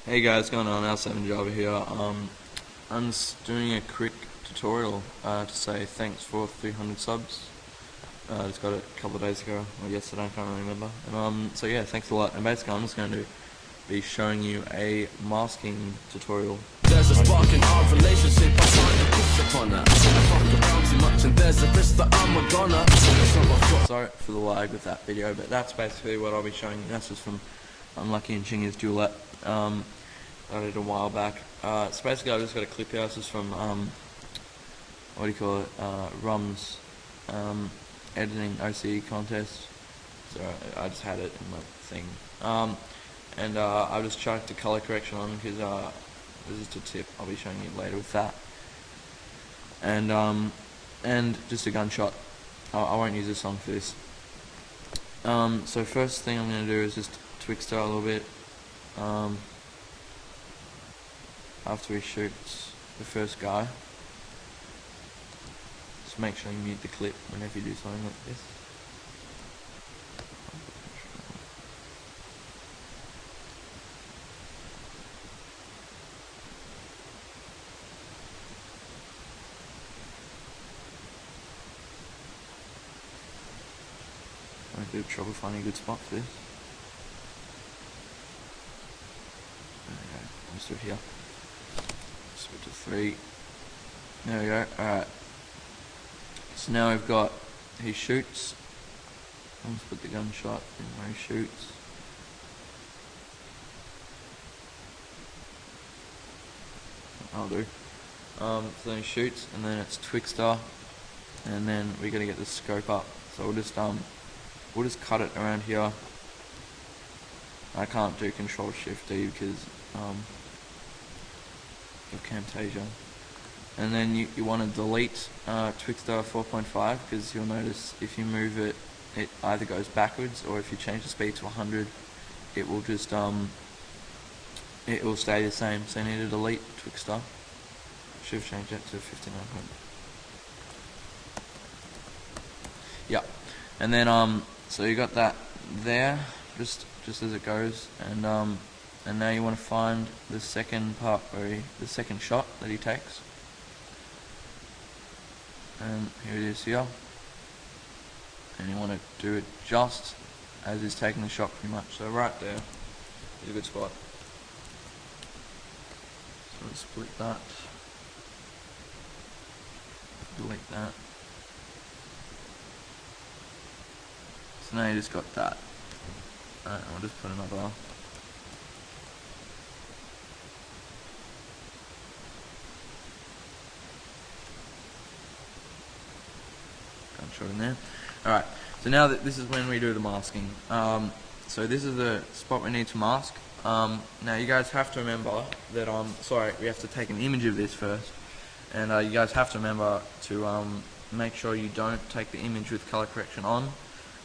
Hey guys, what's going on? Javafy here. I'm just doing a quick tutorial to say thanks for 300 subs. Just got it a couple of days ago, or yesterday, I can't really remember. And so yeah, thanks a lot. And basically I'm just going to be showing you a masking tutorial. There's a spark in our relationship, I can't push upon her. I fuck around too much and there's a risk that I'm a goner. Sorry for the lag with that video, but that's basically what I'll be showing you. That's just from Unlucky and Chingy's duet. I did a while back. So basically I just got a clip here. This is from Rum's editing OCE contest. So I just had it in my thing. And I just chucked the color correction on because this is a tip I'll be showing you later with that. And just a gunshot. I won't use this song for this. So first thing I'm going to do is just Twixter a little bit. After he shoots the first guy, just make sure you mute the clip whenever you do something like this. I have a bit of trouble finding a good spot for this. There we go, let's do it here. Switch to 3. There we go. Alright. So now we've got he shoots. Let's put the gunshot in where he shoots. I'll do. So then he shoots, and then it's Twixter, and then we're gonna get the scope up. So we'll just cut it around here. I can't do Control Shift D because of Camtasia. And then you want to delete Twixter 4.5 because you'll notice if you move it, it either goes backwards, or if you change the speed to 100, it will just it will stay the same. So you need to delete Twixter. Should have changed that to 59. Yeah, and then so you got that there, just as it goes, and now you want to find the second part where the second shot that he takes, and here it is here, and you want to do it just as he's taking the shot, pretty much. So right there is a good spot. So let's split that, delete that. So now you just got that. Alright, I'll just put another. Gunshot in there. Alright, so now that this is when we do the masking. So this is the spot we need to mask. Now you guys have to remember that we have to take an image of this first. And you guys have to remember to make sure you don't take the image with color correction on,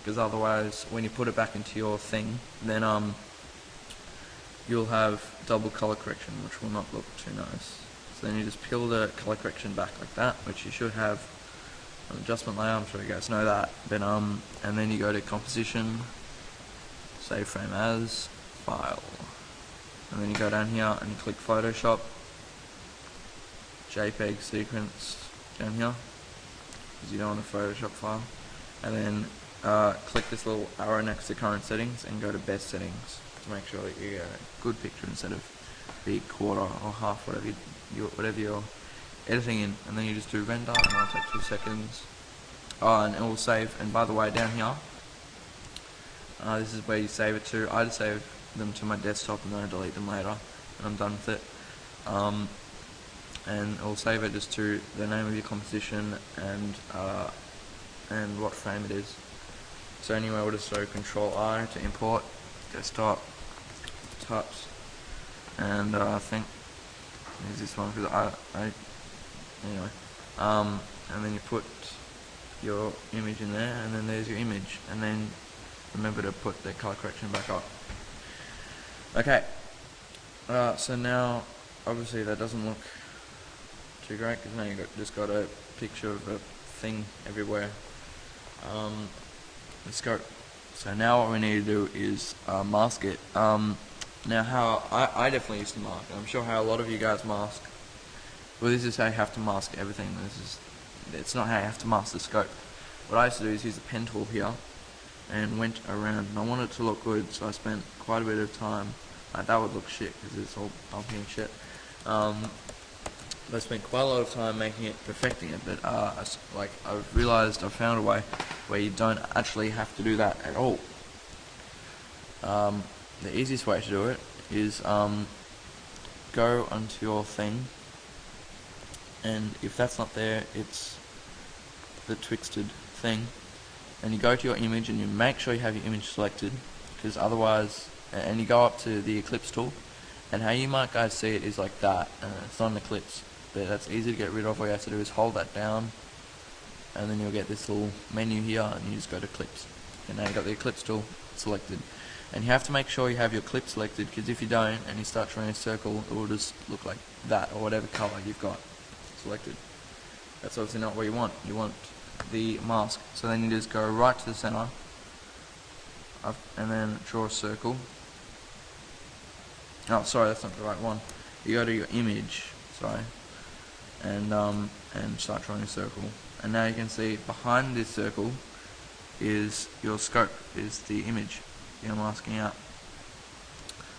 because otherwise when you put it back into your thing, then you'll have double color correction, which will not look too nice. So then you just peel the color correction back like that, which you should have an adjustment layer, I'm sure you guys know that. Then and then you go to composition, save frame as, file, and then you go down here and you click Photoshop, JPEG sequence down here, because you don't want a Photoshop file, and then click this little arrow next to current settings and go to best settings to make sure that you get a good picture instead of big quarter or half, whatever you're editing in. And then you just do render, and it'll take 2 seconds. And it will save. And by the way, down here, this is where you save it to. I just save them to my desktop and then I delete them later when I'm done with it. And it will save it just to the name of your composition and what frame it is. So anyway, we'll just do Control I to import, desktop, touch, and I think use this one because anyway, and then you put your image in there, and then there's your image, and then remember to put the color correction back up. Okay, so now obviously that doesn't look too great because now just got a picture of a thing everywhere. Let's go. So now what we need to do is mask it. Now how I definitely used to mask, and I'm sure how a lot of you guys mask. Well, this is how you have to mask everything. It's not how you have to mask the scope. What I used to do is use the pen tool here and went around, and I wanted it to look good, so I spent quite a bit of time. Like, that would look shit because it's all bumpy and shit. But I spent quite a lot of time making it, perfecting it, but I've realised I've found a way where you don't actually have to do that at all. The easiest way to do it is go onto your thing, and if that's not there, it's the twisted thing, and you go to your image and you make sure you have your image selected, because otherwise, and you go up to the eclipse tool, and how you might guys see it is like that, and it's not an eclipse, but that's easy to get rid of. All you have to do is hold that down, and then you'll get this little menu here, and you just go to clips, and now you've got the eclipse tool selected. And you have to make sure you have your clip selected, because if you don't and you start drawing a circle, it will just look like that, or whatever colour you've got selected. That's obviously not what you want. You want the mask. So then you just go right to the centre, and then draw a circle. Oh, sorry, that's not the right one. You go to your image, and start drawing a circle. And now you can see behind this circle is your scope, is the image you're masking out.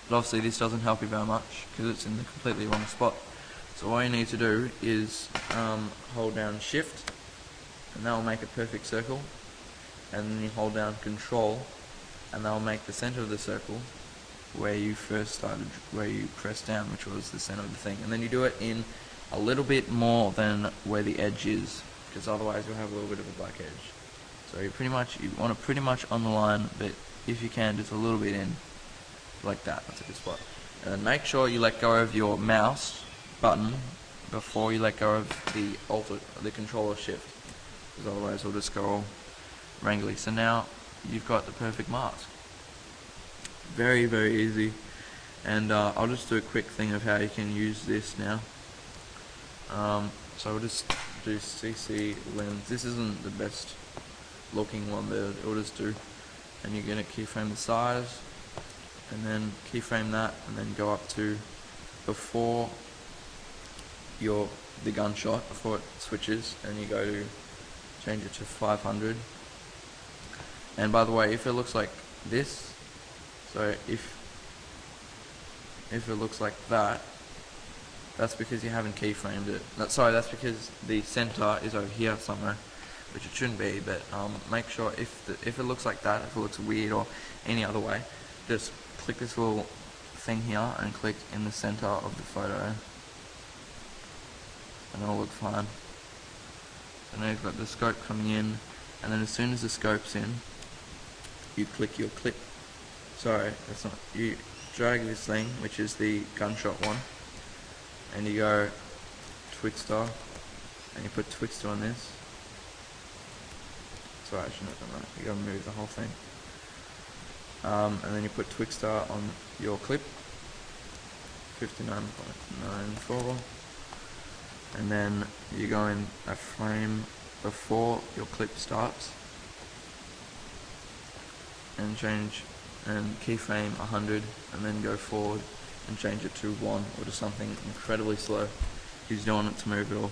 But obviously this doesn't help you very much because it's in the completely wrong spot. So all you need to do is hold down Shift, and that will make a perfect circle, and then you hold down Control, and that will make the center of the circle where you first started, where you pressed down, which was the center of the thing. And then you do it in a little bit more than where the edge is, because otherwise you'll have a little bit of a black edge. So you want it pretty much on the line, but if you can, just a little bit in, like that. That's a good spot. And then make sure you let go of your mouse button before you let go of the Control or Shift, because otherwise it'll just go all wrangly. So now you've got the perfect mask. Very, very easy. And I'll just do a quick thing of how you can use this now. So we'll just do CC lens. This isn't the best looking one, but it'll just do. And you're going to keyframe the size, and then keyframe that, and then go up to before the gunshot, before it switches, and you go to change it to 500. And by the way, if it looks like this, so if it looks like that, that's because you haven't keyframed it. That's because the center is over here somewhere, which it shouldn't be, but make sure if it looks like that, if it looks weird or any other way, just click this little thing here and click in the center of the photo, and it'll look fine. So now you've got the scope coming in, and then as soon as the scope's in, you click your clip. Sorry, that's not. You drag this thing, which is the gunshot one, and you go Twixtor, and you put Twixtor on this. Sorry, I shouldn't have done that. You gotta move the whole thing. And then you put Twixtor on your clip, 59.94, and then you go in a frame before your clip starts, and keyframe 100, and then go forward and change it to 1, or to something incredibly slow, because you don't want it to move at all.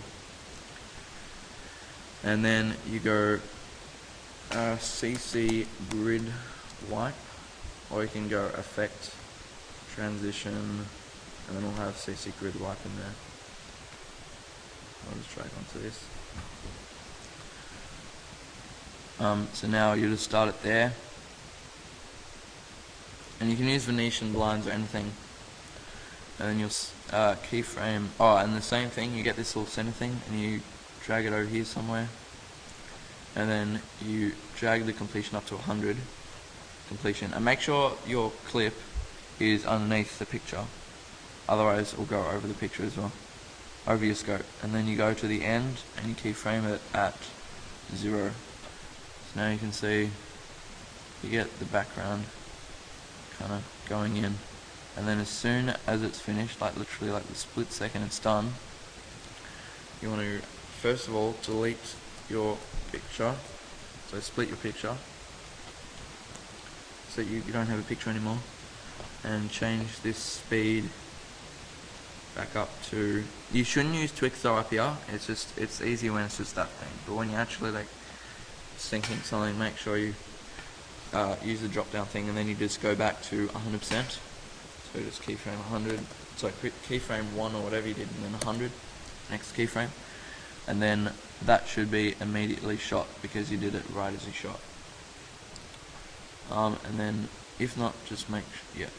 And then you go CC grid wipe, or you can go effect transition, and then we'll have CC grid wipe in there. I'll just drag onto this. So now you just start it there, and you can use Venetian blinds or anything, and then you'll keyframe. Oh, and the same thing, you get this little center thing, and you drag it over here somewhere, and then you drag the completion up to 100 completion, and make sure your clip is underneath the picture, otherwise it will go over the picture as well, over your scope. And then you go to the end and you keyframe it at 0. So now you can see you get the background kind of going in, and then as soon as it's finished, like literally like the split second it's done, you want to first of all delete your picture, so split your picture so you don't have a picture anymore, and change this speed back up to, you shouldn't use Twixtor up here, it's easy when it's just that thing, but when you're actually like syncing something, make sure you use the drop down thing, and then you just go back to 100%, so just keyframe 100, sorry, keyframe 1 or whatever you did, and then 100, next keyframe, and then that should be immediately shot because you did it right as you shot. And then if not, just make yeah,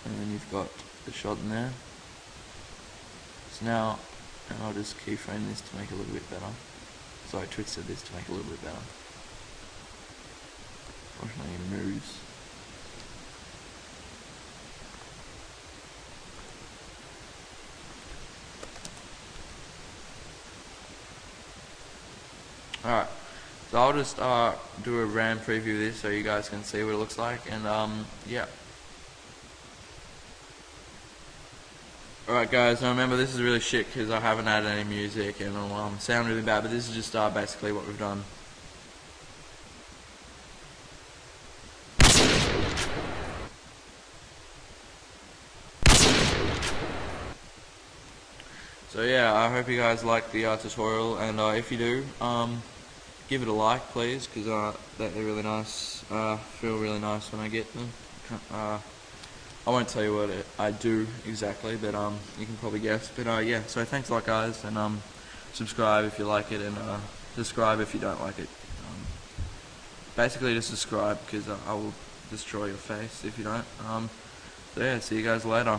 and then you've got the shot in there. So now, and I'll just keyframe this to make it a little bit better. Sorry, twisted this to make it a little bit better. Unfortunately, it moves. Alright, so I'll just do a RAM preview of this so you guys can see what it looks like, and yeah. Alright guys, now remember this is really shit because I haven't added any music and it'll sound really bad, but this is just basically what we've done. So yeah, I hope you guys liked the tutorial, and if you do, give it a like please, because they're really nice. Feel really nice when I get them. I won't tell you what I do exactly, but you can probably guess. But yeah, so thanks a lot guys, and subscribe if you like it, and subscribe if you don't like it. Basically just subscribe, because I will destroy your face if you don't. So yeah, see you guys later.